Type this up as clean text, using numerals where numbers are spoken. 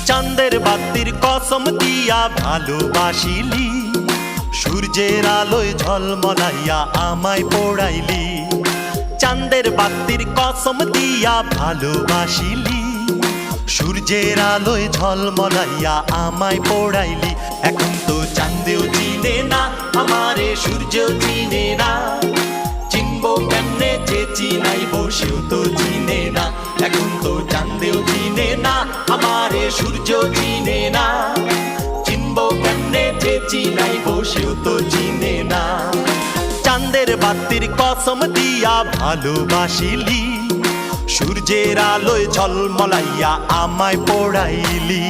চাঁদের বাতির কসম দিয়া ভালোবাসিলি, সূর্যের আলোয় ঝলমলাইয়া আমায় পোড়াইলি। চাঁদের বাতির কসম দিয়া ভালোবাসিলি, সূর্যের আলোয় ঝলমলাইয়া আমায় পোড়াইলি। এখন তো চাঁদেও চিনে না আমারে, সূর্যও চিনে না, চিনবো কেমনে যে চিনাইব সেও তো চিনে না। এখন তো চাঁদেও চিনে না আমারে, সূর্য চিনে না, চিনবো কেমনে যে চিনাইব সেও তো চিনে না। চাঁদের বাতির কসম দিয়া ভালোবাসিলি, সূর্যের আলোয় ঝলমলাইয়া আমায় পোড়াইলি।